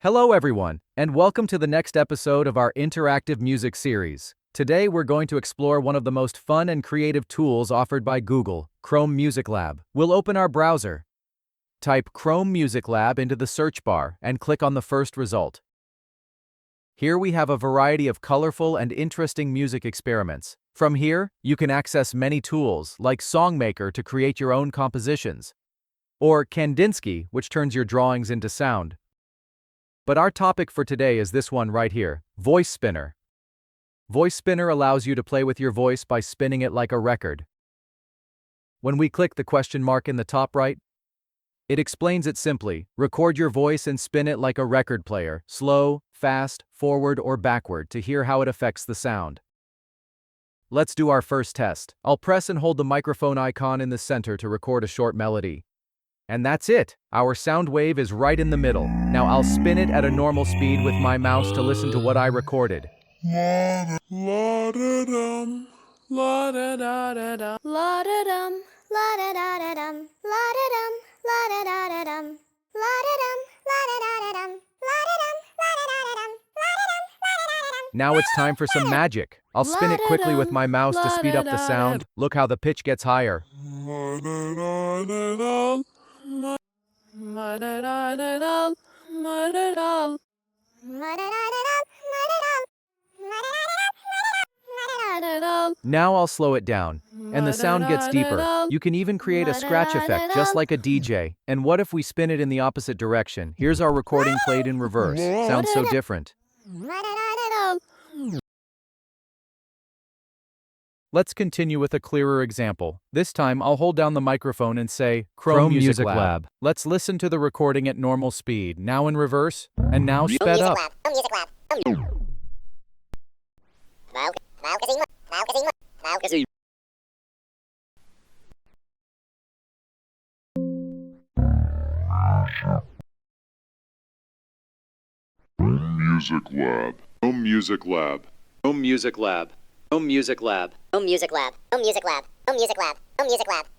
Hello everyone, and welcome to the next episode of our interactive music series. Today we're going to explore one of the most fun and creative tools offered by Google, Chrome Music Lab. We'll open our browser, type Chrome Music Lab into the search bar, and click on the first result. Here we have a variety of colorful and interesting music experiments. From here, you can access many tools, like Songmaker to create your own compositions, or Kandinsky, which turns your drawings into sound. But our topic for today is this one right here, Voice Spinner. Voice Spinner allows you to play with your voice by spinning it like a record. When we click the question mark in the top right, it explains it simply. Record your voice and spin it like a record player, slow, fast, forward, or backward to hear how it affects the sound. Let's do our first test. I'll press and hold the microphone icon in the center to record a short melody. And that's it! Our sound wave is right in the middle. Now I'll spin it at a normal speed with my mouse to listen to what I recorded. La-da-dum, la-da-da-da-dum, la-da-dum, la-da-da-da-dum, la-da-dum, la-da-da-da-dum, la-da-dum, la-da-da-da-dum, la-da-dum, la-da-da-da-dum, la-da-dum, la-da-da-da-dum. Now it's time for some magic. I'll spin it quickly with my mouse to speed up the sound. Look how the pitch gets higher. La-da-da-da-dum, la-da-da-da-dum, la-da-dum, la-da-da-da-dum. Now I'll slow it down, and the sound gets deeper. You can even create a scratch effect just like a DJ. And what if we spin it in the opposite direction? Here's our recording played in reverse. Sounds so different. Let's continue with a clearer example. This time I'll hold down the microphone and say, Chrome Music Lab. Let's listen to the recording at normal speed. Now in reverse, and now sped up. Music Lab. Home Music Lab. Home Music Lab. Home Music Lab. Home Music Lab. Home Music Lab. Home Music Lab. Home Music Lab. Home Music Lab.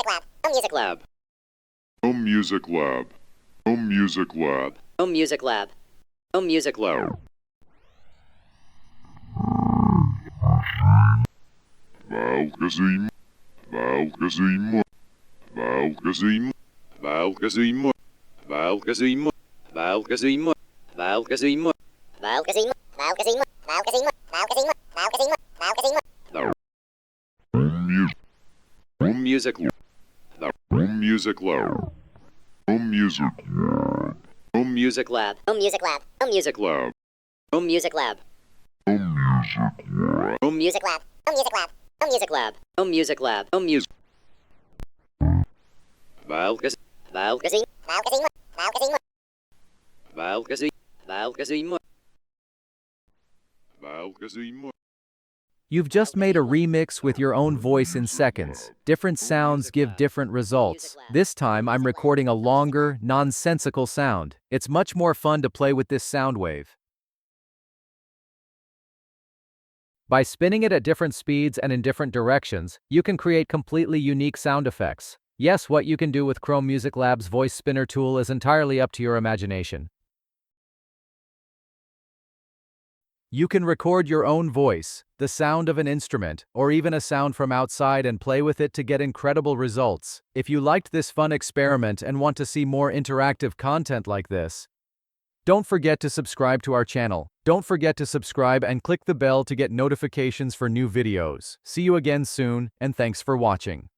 Home Music Lab. Home Music Lab. Home Music Lab. Home Music Lab. Home Music Lab. Home Music Lab. Valkazim. Valkazim. Valkazim. Valkazim. Valkazim. Valkazim. Valkazim. Valkazim. Valkazim. Valkazim. Valkazim. Valkazim. Valkazim. Home Music. Home Music Lab. Home Music. Home Music Lab. Home Music Lab. Home Music Lab. Home Music Lab. Home Music Lab. Home Music Lab. Home Music Lab. Home Music Lab. Home Music. Valkazim. Valkazim. Valkazim. Valkazim. Valkazim. Valkazim. Valkazim. You've just made a remix with your own voice in seconds. Different sounds give different results. This time I'm recording a longer, nonsensical sound. It's much more fun to play with this sound wave. By spinning it at different speeds and in different directions, you can create completely unique sound effects. Yes, what you can do with Chrome Music Lab's Voice Spinner tool is entirely up to your imagination. You can record your own voice, the sound of an instrument, or even a sound from outside and play with it to get incredible results. If you liked this fun experiment and want to see more interactive content like this, don't forget to subscribe to our channel. Don't forget to subscribe and click the bell to get notifications for new videos. See you again soon, and thanks for watching.